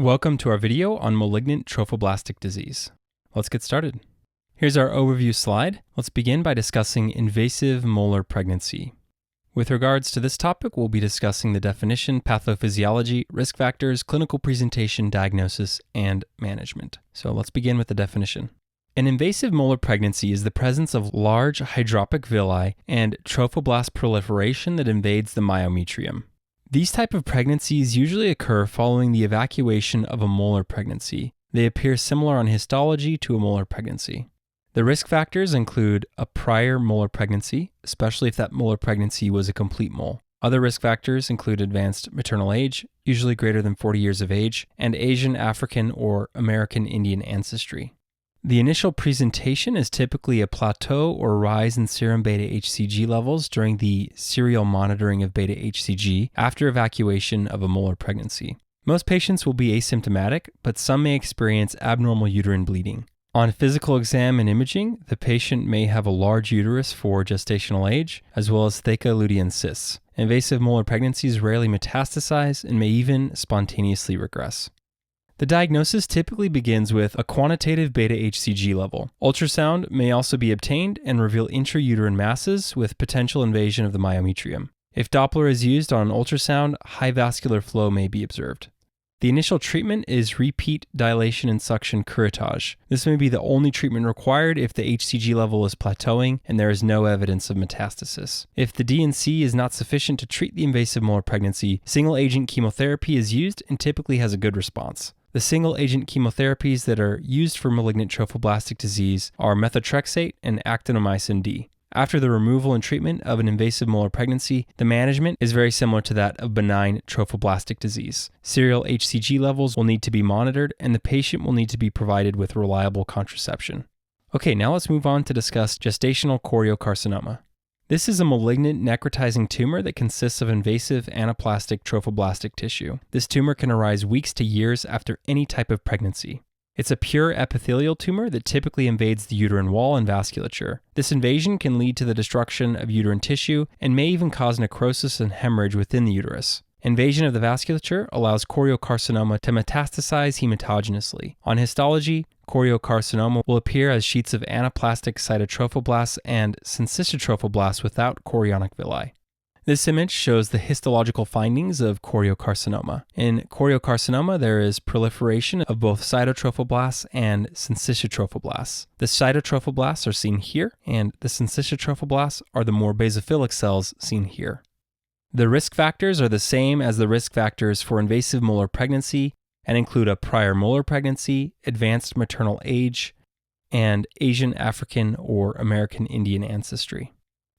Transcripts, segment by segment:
Welcome to our video on malignant trophoblastic disease. Let's get started. Here's our overview slide. Let's begin by discussing invasive molar pregnancy. With regards to this topic, we'll be discussing the definition, pathophysiology, risk factors, clinical presentation, diagnosis, and management. So let's begin with the definition. An invasive molar pregnancy is the presence of large hydropic villi and trophoblast proliferation that invades the myometrium. These type of pregnancies usually occur following the evacuation of a molar pregnancy. They appear similar on histology to a molar pregnancy. The risk factors include a prior molar pregnancy, especially if that molar pregnancy was a complete mole. Other risk factors include advanced maternal age, usually greater than 40 years of age, and Asian, African, or American Indian ancestry. The initial presentation is typically a plateau or rise in serum beta-HCG levels during the serial monitoring of beta-HCG after evacuation of a molar pregnancy. Most patients will be asymptomatic, but some may experience abnormal uterine bleeding. On physical exam and imaging, the patient may have a large uterus for gestational age, as well as theca lutein cysts. Invasive molar pregnancies rarely metastasize and may even spontaneously regress. The diagnosis typically begins with a quantitative beta-HCG level. Ultrasound may also be obtained and reveal intrauterine masses with potential invasion of the myometrium. If Doppler is used on an ultrasound, high vascular flow may be observed. The initial treatment is repeat dilation and suction curettage. This may be the only treatment required if the HCG level is plateauing and there is no evidence of metastasis. If the D&C is not sufficient to treat the invasive molar pregnancy, single-agent chemotherapy is used and typically has a good response. The single-agent chemotherapies that are used for malignant trophoblastic disease are methotrexate and actinomycin D. After the removal and treatment of an invasive molar pregnancy, the management is very similar to that of benign trophoblastic disease. Serial HCG levels will need to be monitored, and the patient will need to be provided with reliable contraception. Okay, now let's move on to discuss gestational choriocarcinoma. This is a malignant necrotizing tumor that consists of invasive anaplastic trophoblastic tissue. This tumor can arise weeks to years after any type of pregnancy. It's a pure epithelial tumor that typically invades the uterine wall and vasculature. This invasion can lead to the destruction of uterine tissue and may even cause necrosis and hemorrhage within the uterus. Invasion of the vasculature allows choriocarcinoma to metastasize hematogenously. On histology, choriocarcinoma will appear as sheets of anaplastic cytotrophoblasts and syncytiotrophoblasts without chorionic villi. This image shows the histological findings of choriocarcinoma. In choriocarcinoma, there is proliferation of both cytotrophoblasts and syncytiotrophoblasts. The cytotrophoblasts are seen here, and the syncytiotrophoblasts are the more basophilic cells seen here. The risk factors are the same as the risk factors for invasive molar pregnancy and include a prior molar pregnancy, advanced maternal age, and Asian, African, or American Indian ancestry.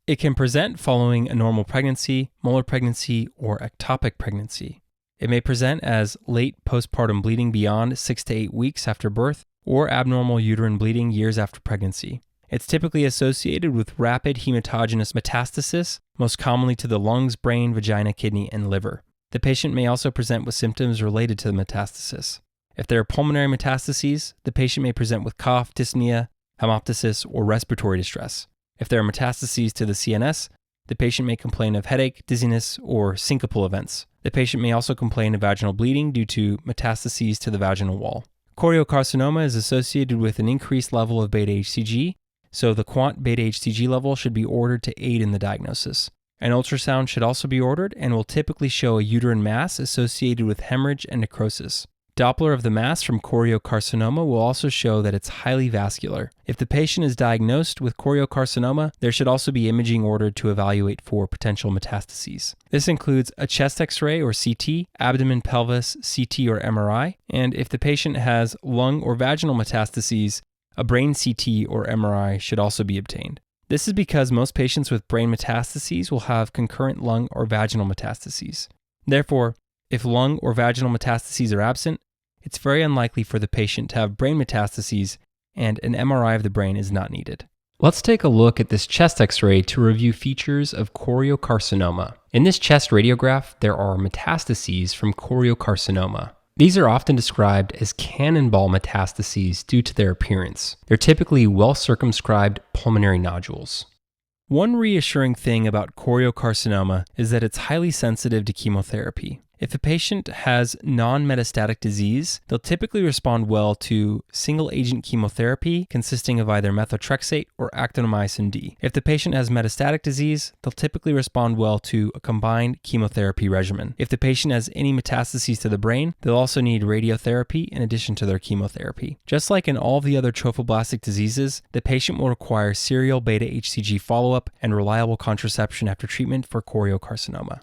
It can present following a normal pregnancy, molar pregnancy, or ectopic pregnancy. It may present as late postpartum bleeding beyond 6 to 8 weeks after birth or abnormal uterine bleeding years after pregnancy. It's typically associated with rapid hematogenous metastasis, most commonly to the lungs, brain, vagina, kidney, and liver. The patient may also present with symptoms related to the metastasis. If there are pulmonary metastases, the patient may present with cough, dyspnea, hemoptysis, or respiratory distress. If there are metastases to the CNS, the patient may complain of headache, dizziness, or syncopal events. The patient may also complain of vaginal bleeding due to metastases to the vaginal wall. Choriocarcinoma is associated with an increased level of beta-HCG, so the quant beta-HCG level should be ordered to aid in the diagnosis. An ultrasound should also be ordered and will typically show a uterine mass associated with hemorrhage and necrosis. Doppler of the mass from choriocarcinoma will also show that it's highly vascular. If the patient is diagnosed with choriocarcinoma, there should also be imaging ordered to evaluate for potential metastases. This includes a chest X-ray or CT, abdomen, pelvis, CT or MRI, and if the patient has lung or vaginal metastases, a brain CT or MRI should also be obtained. This is because most patients with brain metastases will have concurrent lung or vaginal metastases. Therefore, if lung or vaginal metastases are absent, it's very unlikely for the patient to have brain metastases, and an MRI of the brain is not needed. Let's take a look at this chest X-ray to review features of choriocarcinoma. In this chest radiograph, there are metastases from choriocarcinoma. These are often described as cannonball metastases due to their appearance. They're typically well-circumscribed pulmonary nodules. One reassuring thing about choriocarcinoma is that it's highly sensitive to chemotherapy. If a patient has non-metastatic disease, they'll typically respond well to single-agent chemotherapy consisting of either methotrexate or actinomycin D. If the patient has metastatic disease, they'll typically respond well to a combined chemotherapy regimen. If the patient has any metastases to the brain, they'll also need radiotherapy in addition to their chemotherapy. Just like in all the other trophoblastic diseases, the patient will require serial beta-HCG follow-up and reliable contraception after treatment for choriocarcinoma.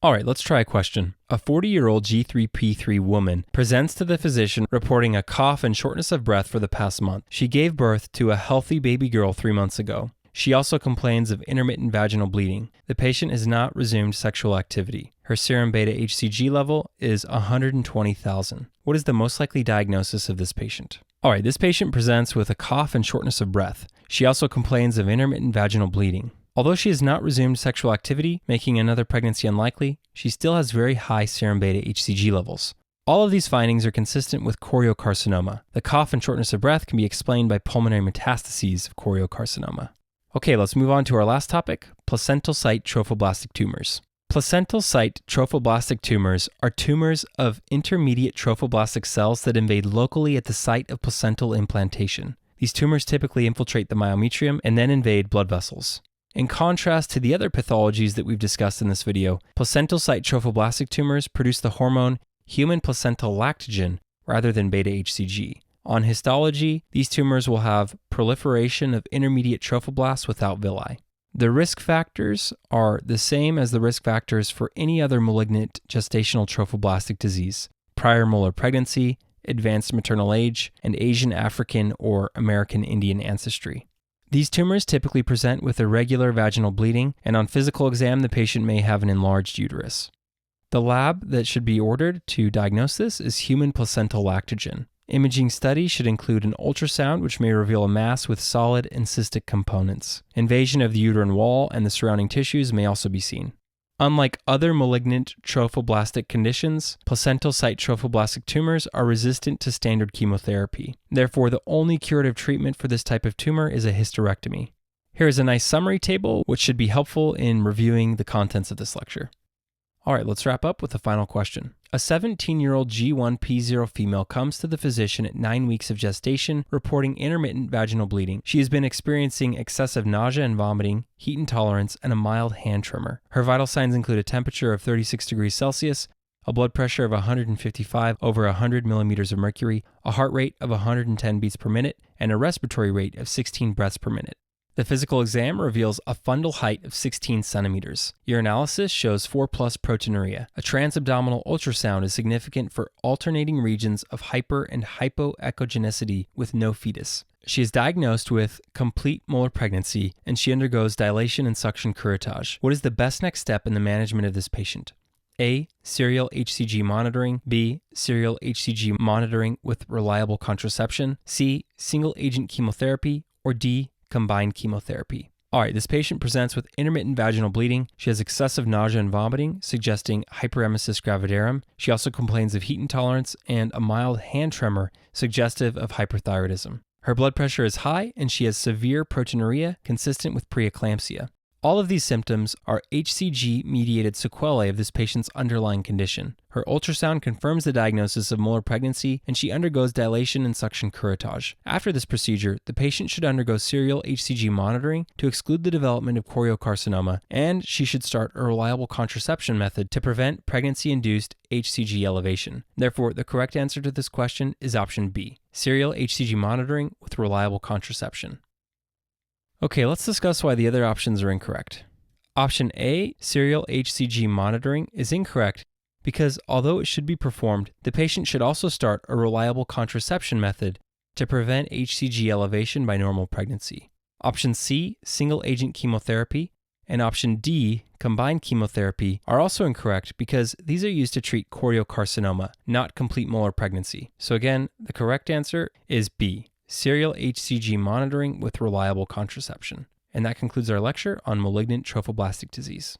All right, let's try a question. A 40-year-old G3P3 woman presents to the physician reporting a cough and shortness of breath for the past month. She gave birth to a healthy baby girl 3 months ago. She also complains of intermittent vaginal bleeding. The patient has not resumed sexual activity. Her serum beta-HCG level is 120,000. What is the most likely diagnosis of this patient? All right, this patient presents with a cough and shortness of breath. She also complains of intermittent vaginal bleeding. Although she has not resumed sexual activity, making another pregnancy unlikely, she still has very high serum beta-HCG levels. All of these findings are consistent with choriocarcinoma. The cough and shortness of breath can be explained by pulmonary metastases of choriocarcinoma. Okay, let's move on to our last topic, placental site trophoblastic tumors. Placental site trophoblastic tumors are tumors of intermediate trophoblastic cells that invade locally at the site of placental implantation. These tumors typically infiltrate the myometrium and then invade blood vessels. In contrast to the other pathologies that we've discussed in this video, placental site trophoblastic tumors produce the hormone human placental lactogen rather than beta-HCG. On histology, these tumors will have proliferation of intermediate trophoblasts without villi. The risk factors are the same as the risk factors for any other malignant gestational trophoblastic disease: prior molar pregnancy, advanced maternal age, and Asian, African, or American Indian ancestry. These tumors typically present with irregular vaginal bleeding, and on physical exam, the patient may have an enlarged uterus. The lab that should be ordered to diagnose this is human placental lactogen. Imaging studies should include an ultrasound, which may reveal a mass with solid and cystic components. Invasion of the uterine wall and the surrounding tissues may also be seen. Unlike other malignant trophoblastic conditions, placental site trophoblastic tumors are resistant to standard chemotherapy. Therefore, the only curative treatment for this type of tumor is a hysterectomy. Here is a nice summary table, which should be helpful in reviewing the contents of this lecture. All right, let's wrap up with the final question. A 17-year-old G1P0 female comes to the physician at 9 weeks of gestation, reporting intermittent vaginal bleeding. She has been experiencing excessive nausea and vomiting, heat intolerance, and a mild hand tremor. Her vital signs include a temperature of 36 degrees Celsius, a blood pressure of 155 over 100 millimeters of mercury, a heart rate of 110 beats per minute, and a respiratory rate of 16 breaths per minute. The physical exam reveals a fundal height of 16 centimeters. Urinalysis shows 4+ proteinuria. A transabdominal ultrasound is significant for alternating regions of hyper and hypoechogenicity with no fetus. She is diagnosed with complete molar pregnancy, and she undergoes dilation and suction curettage. What is the best next step in the management of this patient? A. Serial HCG monitoring. B. Serial HCG monitoring with reliable contraception. C. Single agent chemotherapy. Or D. Combined chemotherapy. All right, this patient presents with intermittent vaginal bleeding. She has excessive nausea and vomiting, suggesting hyperemesis gravidarum. She also complains of heat intolerance and a mild hand tremor, suggestive of hyperthyroidism. Her blood pressure is high, and she has severe proteinuria, consistent with preeclampsia. All of these symptoms are HCG-mediated sequelae of this patient's underlying condition. Her ultrasound confirms the diagnosis of molar pregnancy, and she undergoes dilation and suction curettage. After this procedure, the patient should undergo serial HCG monitoring to exclude the development of choriocarcinoma, and she should start a reliable contraception method to prevent pregnancy-induced HCG elevation. Therefore, the correct answer to this question is option B, serial HCG monitoring with reliable contraception. Okay, let's discuss why the other options are incorrect. Option A, serial HCG monitoring, is incorrect because although it should be performed, the patient should also start a reliable contraception method to prevent HCG elevation by normal pregnancy. Option C, single agent chemotherapy, and option D, combined chemotherapy, are also incorrect because these are used to treat choriocarcinoma, not complete molar pregnancy. So again, the correct answer is B, serial HCG monitoring with reliable contraception. And that concludes our lecture on malignant trophoblastic disease.